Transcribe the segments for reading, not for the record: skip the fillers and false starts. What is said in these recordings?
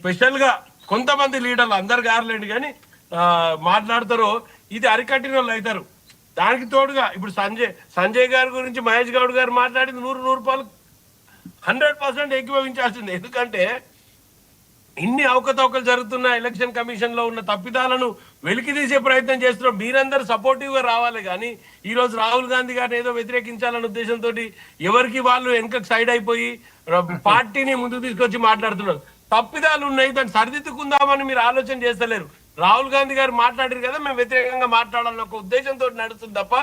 Special గా కొంతమంది లీడర్లు అందరు గారులేండి కానీ మాట్లాడతారో ఇది అరికట్టిన వాళ్ళు అవుతారు. దానికి తోడుగా ఇప్పుడు సంజయ్ గారి గురించి మహేష్ గౌడ్ గారు మాట్లాడింది 100 రూపాయలు 100% ఏకీభవించాల్సింది. ఎందుకంటే ఇన్ని అవకతవకలు జరుగుతున్న ఎలక్షన్ కమిషన్ లో ఉన్న తప్పిదాలను వెలికి తీసే ప్రయత్నం చేస్తున్నాం. మీరందరూ సపోర్టివ్ గా రావాలి కానీ ఈ రోజు రాహుల్ గాంధీ గారిని ఏదో వ్యతిరేకించాలన్న ఉద్దేశంతో ఎవరికి వాళ్ళు వెనక సైడ్ అయిపోయి పార్టీని ముందుకు తీసుకొచ్చి మాట్లాడుతున్నారు. తప్పిదాలు ఉన్నాయి, దాన్ని సరిదిద్దుకుందామని మీరు ఆలోచన చేస్తలేరు. రాహుల్ గాంధీ గారు మాట్లాడారు కదా, మేము వ్యతిరేకంగా మాట్లాడాలన్న ఒక ఉద్దేశంతో నడుస్తుంది తప్ప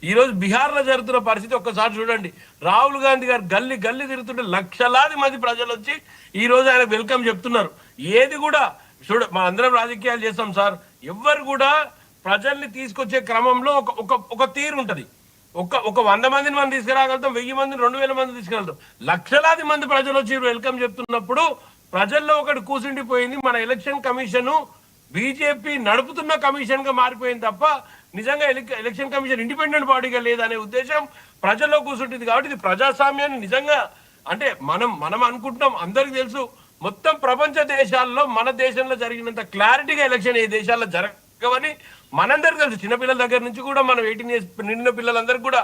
ఈ రోజు బీహార్ లో జరుగుతున్న పరిస్థితి ఒక్కసారి చూడండి. రాహుల్ గాంధీ గారు గల్లీ గల్లీ తిరుగుతుంటే లక్షలాది మంది ప్రజలు వచ్చి ఈ రోజు ఆయన వెల్కమ్ చెప్తున్నారు. ఏది కూడా మా అందరం రాజకీయాలు చేస్తాం సార్, ఎవ్వరు కూడా ప్రజల్ని తీసుకొచ్చే క్రమంలో ఒక తీరు ఉంటది. ఒక 100 మందిని మనం తీసుకురాగలుగుతాం, 1000 మందిని 2000 మంది తీసుకురాగలుగుతాం. లక్షలాది మంది ప్రజలు వచ్చి వెల్కమ్ చెప్తున్నప్పుడు ప్రజల్లో ఒకటి కూసుండిపోయింది, మన ఎలక్షన్ కమిషన్ బీజేపీ నడుపుతున్న కమిషన్ గా మారిపోయింది తప్ప నిజంగా ఎలక్షన్ కమిషన్ ఇండిపెండెంట్ బాడీగా లేదనే ఉద్దేశం ప్రజల్లో కూర్చుంటుంది. కాబట్టి ఇది ప్రజాస్వామ్యాన్ని నిజంగా అంటే మనం అనుకుంటున్నాం, అందరికి తెలుసు మొత్తం ప్రపంచ దేశాల్లో మన దేశంలో జరిగినంత క్లారిటీగా ఎలక్షన్ ఏ దేశాల్లో జరగవని మనందరికి తెలుసు. చిన్నపిల్లల దగ్గర నుంచి కూడా మనం 18 years నిండిన పిల్లలందరికీ కూడా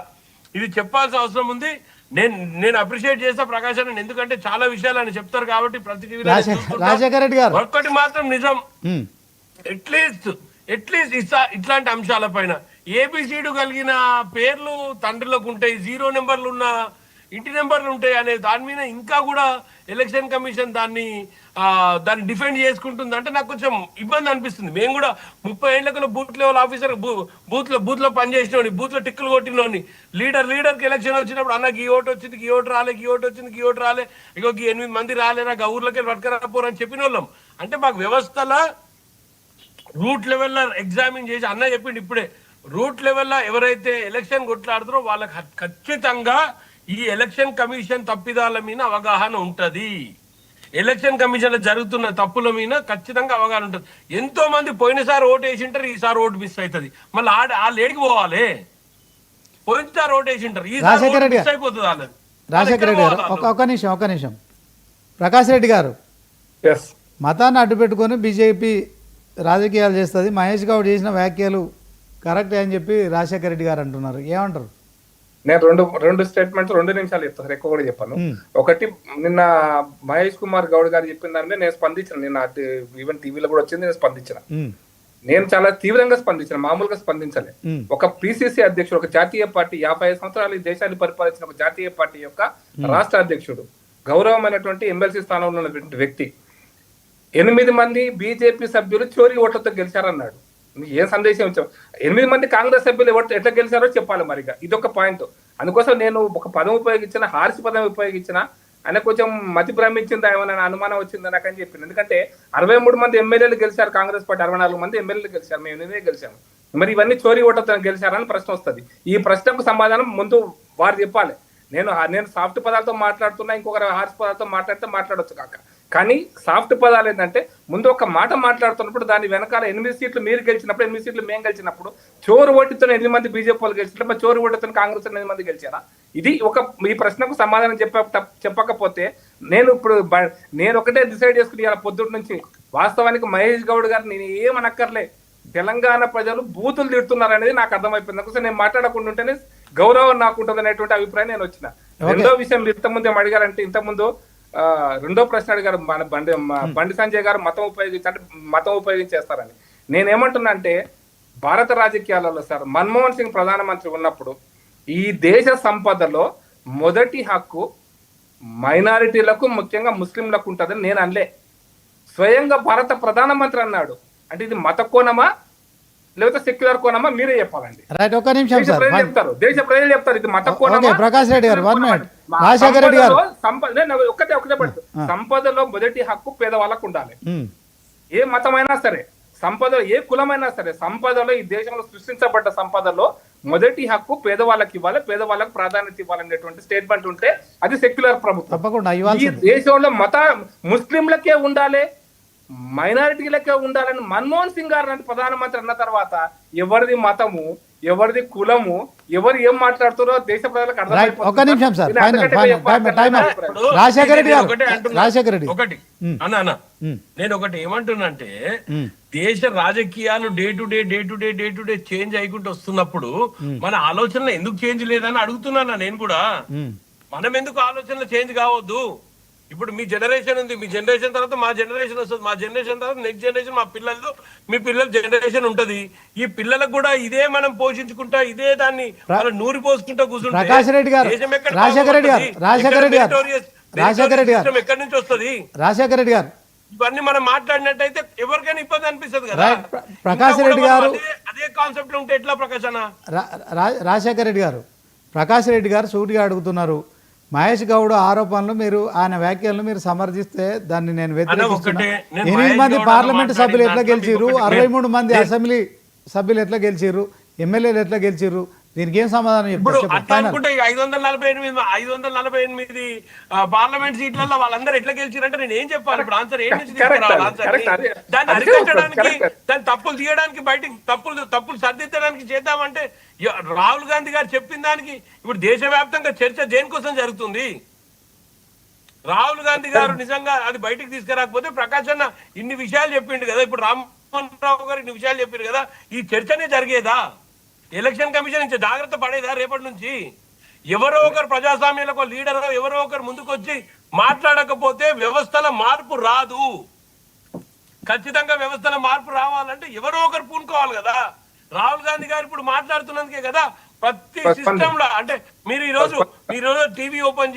ఇది చెప్పాల్సిన అవసరం ఉంది. నేను అప్రిషియేట్ చేస్తా ప్రకాశ్ అని, ఎందుకంటే చాలా విషయాలు ఆయన చెప్తారు కాబట్టి ప్రతి టీవీలో ఒక్కటి మాత్రం నిజం, అట్లీస్ట్ ఇట్లాంటి అంశాల పైన ఏబిసిడి కలిగిన పేర్లు తండ్రులకు ఉంటాయి, 0 నెంబర్లు ఉన్న ఇంటి నెంబర్లు ఉంటాయి అనే దాని మీద ఇంకా కూడా ఎలక్షన్ కమిషన్ దాన్ని డిఫెండ్ చేసుకుంటుంది అంటే నాకు కొంచెం ఇబ్బంది అనిపిస్తుంది. మేము కూడా 30 ఏళ్లకు బూత్ లెవెల్ ఆఫీసర్ బూత్ లో పనిచేసినోని, బూత్ లో టిక్కులు కొట్టినోని, లీడర్కి ఎలక్షన్ వచ్చినప్పుడు అన్నకి ఈ ఓటు వచ్చింది, ఈ ఓటు రాలే, ఈ ఓటు వచ్చింది, ఈ ఓటు రాలే, ఇగో 8 మంది రాలేరా ఊర్లోకి పట్టుకరాపోరని చెప్పిన వాళ్ళం. అంటే మాకు వ్యవస్థల రూట్ లెవెల్లో ఎగ్జామిన్ చేసి అన్న చెప్పిండు ఇప్పుడే, రూట్ లెవెల్లో ఎవరైతే ఎలక్షన్ కొట్లాడుతారో వాళ్ళకి ఖచ్చితంగా ఈ ఎలక్షన్ కమిషన్ తప్పిదాల మీద అవగాహన ఉంటది. ఎలక్షన్ కమిషన్ లో జరుగుతున్న తప్పుల మీద ఖచ్చితంగా అవగాహన ఉంటుంది. ఎంతో మంది పోయినసారి ఓటు వేసింటారు, ఈసారి ఓటు మిస్ అవుతుంది, మళ్ళీ వాళ్ళు ఏడికి పోవాలి? పోయినసారి ఓటు వేసింటారు, ఈసారి మిస్ అయిపోతుంది వాళ్ళది. రాజశేఖర రెడ్డి గారు ఒక నిమిషం ప్రకాష్ రెడ్డి గారు, మతాన్ని అడ్డు పెట్టుకొని బీజేపీ రాజకీయాలు చేస్తుంది, మహేష్ గౌడ్ చేసిన వ్యాఖ్యలు కరెక్టే అని చెప్పి రాజశేఖర రెడ్డి గారు అంటున్నారు, ఏమంటారు? నేను రెండు స్టేట్మెంట్స్ 2 నిమిషాలు చెప్తాను, ఎక్కువ కూడా చెప్పాను. ఒకటి, నిన్న మహేష్ కుమార్ గౌడ్ గారు చెప్పిన దాని మీద నేను స్పందించిన, నిన్న ఈవెన్ టీవీలో కూడా వచ్చింది, నేను స్పందించిన. నేను చాలా తీవ్రంగా స్పందించిన, మామూలుగా స్పందించలే. ఒక పిసిసి అధ్యక్షుడు, ఒక జాతీయ పార్టీ 55 సంవత్సరాలు ఈ దేశాన్ని పరిపాలించిన ఒక జాతీయ పార్టీ యొక్క రాష్ట్ర అధ్యక్షుడు, గౌరవమైనటువంటి ఎమ్మెల్సీ స్థానంలో ఉన్నటువంటి వ్యక్తి 8 మంది బీజేపీ సభ్యులు చోరీ ఓట్లతో గెలిచారన్నాడు. ఏం సందేశం ఇచ్చాం? 8 మంది కాంగ్రెస్ సభ్యులు ఎట్లా గెలిచారో చెప్పాలి మరిగా, ఇదొక పాయింట్. అందుకోసం నేను ఒక పదం ఉపయోగించిన, హార్ష్ పదం ఉపయోగించిన, ఆయన కొంచెం మతి భ్రమించిందా ఏమైనా అనుమానం వచ్చిందా నాకని చెప్పింది. ఎందుకంటే 63 మంది ఎమ్మెల్యేలు గెలిచారు కాంగ్రెస్ పార్టీ, 64 మంది ఎమ్మెల్యేలు గెలిచారు, మేము 8 గెలిచాము. మరి ఇవన్నీ చోరీ ఓట్లతో గెలిచారని ప్రశ్న వస్తుంది. ఈ ప్రశ్నకు సమాధానం ముందు వారు చెప్పాలి. నేను సాఫ్ట్ పదాలతో మాట్లాడుతున్నా, ఇంకొకరు హార్ష్ పదాలతో మాట్లాడొచ్చు కాక, కానీ సాఫ్ట్ పదాలు ఏంటంటే ముందు ఒక మాట మాట్లాడుతున్నప్పుడు దాని వెనకాల 8 సీట్లు మీరు గెలిచినప్పుడు, 8 సీట్లు మేము గెలిచినప్పుడు, చోరు ఓటుతో 8 మంది బీజేపీ వాళ్ళు గెలిచినప్పుడు మరి చోరు ఓటుతో కాంగ్రెస్ 8 మంది గెలిచారా? ఇది ఈ ప్రశ్నకు సమాధానం చెప్పకపోతే నేను ఒకటే డిసైడ్ చేసుకుని ఇలా పొద్దున్న నుంచి వాస్తవానికి మహేష్ గౌడ్ గారు నేను ఏమనక్కర్లే, తెలంగాణ ప్రజలు బూతులు తిడుతున్నారు అనేది నాకు అర్థమైపోయింది. అందుకోసం నేను మాట్లాడకుండా ఉంటేనే గౌరవం నాకు ఉంటుంది అనేటువంటి అభిప్రాయం నేను వచ్చిన. రెండో విషయం, మీరు ఇంతకుముందు ఏం అడిగారంటే, ఇంతకుముందు రెండో ప్రశ్న అడిగారు, మన బండి సంజయ్ గారు మతం ఉపయోగించేస్తారని. నేనేమంటున్నా అంటే, భారత రాజకీయాలలో సార్ మన్మోహన్ సింగ్ ప్రధానమంత్రి ఉన్నప్పుడు ఈ దేశ సంపదలో మొదటి హక్కు మైనారిటీలకు, ముఖ్యంగా ముస్లింలకు ఉంటుందని నేను అనలే, స్వయంగా భారత ప్రధానమంత్రి అన్నాడు. అంటే ఇది మత కోణమా లేకపోతే సెక్యులర్ కోణమా మీరే చెప్పాలండి. చెప్తారు, దేశ ప్రజలు చెప్తారు ఇది మత కోణమా. ప్రకాష్ రెడ్డి గారు, సంపదలో మొదటి హక్కు పేదవాళ్ళకు ఉండాలి. ఏ మతమైనా సరే, సంపదలో ఏ కులమైనా సరే, సంపదలో ఈ దేశంలో సృష్టించబడ్డ సంపదలో మొదటి హక్కు పేదవాళ్ళకి ఇవ్వాలి, పేదవాళ్ళకి ప్రాధాన్యత ఇవ్వాలనేటువంటి స్టేట్మెంట్ ఉంటే అది సెక్యులర్ ప్రభుత్వం. ఈ దేశంలో ముస్లింలకే ఉండాలి, మైనారిటీలకే ఉండాలని మన్మోహన్ సింగ్ గారు ప్రధానమంత్రి అన్న తర్వాత ఎవరిది మతము, ఎవరిది కులము, ఎవరు ఏం మాట్లాడుతారో దేశ ప్రజలకు రైట్, ఒక్క నిమిషం సార్, నేను ఫైనల్ అంతకంటే ఫైనల్ ఎక్కువ టైం టైం అర్థం రాజశేఖర రెడ్డి నేను గారు, ఒకటే అంటున్నా. రాజశేఖర రెడ్డి ఒకటి అన్న నేను ఒకటి ఏమంటున్నానంటే దేశ రాజకీయాలు డే టు డే చేంజ్ అయ్యుకుంటూ వస్తున్నప్పుడు మన ఆలోచనలు ఎందుకు చేంజ్ లేదని అడుగుతున్నాను నేను కూడా. మనం ఎందుకు ఆలోచనలు చేంజ్ కావద్దు? ఇప్పుడు మీ జనరేషన్ ఉంది, మీ జనరేషన్ తర్వాత మా జనరేషన్ వస్తుంది, మా జనరేషన్ తర్వాత నెక్స్ట్ జనరేషన్, మా పిల్లలతో మీ పిల్లల జనరేషన్ ఉంటది. ఈ పిల్లలకు కూడా ఇదే మనం పోషించుకుంటా, ఇదే దాన్ని నూరి పోసుకుంటా కూర్చుంటే ప్రకాష్ రెడ్డి గారు, దేశం ఎక్కడ రాజశేఖర రెడ్డి గారు, బాగుపడుతుంది? రాజశేఖర రెడ్డి గారు, Meritorious రాజశేఖర రెడ్డి గారు, system ఎక్కడి నుంచి వస్తుంది? రాజశేఖర రెడ్డి గారు, ఇవన్నీ మనం మాట్లాడినట్టయితే ఎవరికైనా ఇబ్బంది అనిపిస్తుంది కదా. రైట్, ప్రకాష్ రెడ్డి గారు, అదే కాన్సెప్ట్ లో ఉంటే ఎట్లా ప్రకాష్ అన్న? రాజశేఖర రెడ్డి గారు, ప్రకాష్ రెడ్డి గారు సూటిగా అడుగుతున్నారు. మహేష్ గౌడ్ ఆరోపణలు మీరు, ఆయన వ్యాఖ్యలను మీరు సమర్థిస్తే దాన్ని నేను వ్యతిరేకిస్తున్నా. ఒకటే, నేను 8 మహేష్ మంది గౌడ్ పార్లమెంట్ సభ్యులు ఎట్లా మాట్లాడిన గెలిచిర్రు, దాంట్లో 63 మంది అసెంబ్లీ సభ్యులు ఎట్లా గెలిచిర్రు, ఎమ్మెల్యేలు ఎట్లా గెలిచిర్రు, దీనికి ఏం సమాధానం ఇప్పుడు చెప్తారు? అట్లా అనుకుంటే 548 పార్లమెంట్ సీట్లలో వాళ్ళందరూ ఎట్లా గెలిచిరంటే నేను ఏం చెప్పాలి? ఇప్పుడు ఆన్సర్ ఏం నుంచి తీసుకురావాలి? ఆన్సర్ దాన్ని అరికట్టడానికి, దాని తప్పులు తీయడానికి, బయటికి తప్పులు సర్దిద్దడానికి చేద్దామంటే రాహుల్ గాంధీ గారు చెప్పిన దానికి ఇప్పుడు దేశవ్యాప్తంగా చర్చ దేనికోసం జరుగుతుంది? రాహుల్ గాంధీ గారు నిజంగా అది బయటికి తీసుకురాకపోతే ప్రకాష్ అన్న ఇన్ని విషయాలు చెప్పిండు కదా, ఇప్పుడు రామ్మోహన్ రావు గారు ఇన్ని విషయాలు చెప్పిండు కదా, ఈ చర్చనే జరిగేదా? ఎలక్షన్ కమిషన్ నుంచి జాగ్రత్త పడేదా రేపటి నుంచి? ఎవరో ఒకరు ప్రజాస్వామ్యంలో లీడర్ ఎవరో ఒకరు ముందుకొచ్చి మాట్లాడకపోతే వ్యవస్థల మార్పు రాదు. ఖచ్చితంగా వ్యవస్థల మార్పు రావాలంటే ఎవరో ఒకరు పూనుకోవాలి కదా. రాహుల్ గాంధీ గారు ఇప్పుడు మాట్లాడుతున్నందుకే కదా ప్రతి సిస్టమ్ లో. అంటే మీరు ఈ రోజు టీవీ ఓపెన్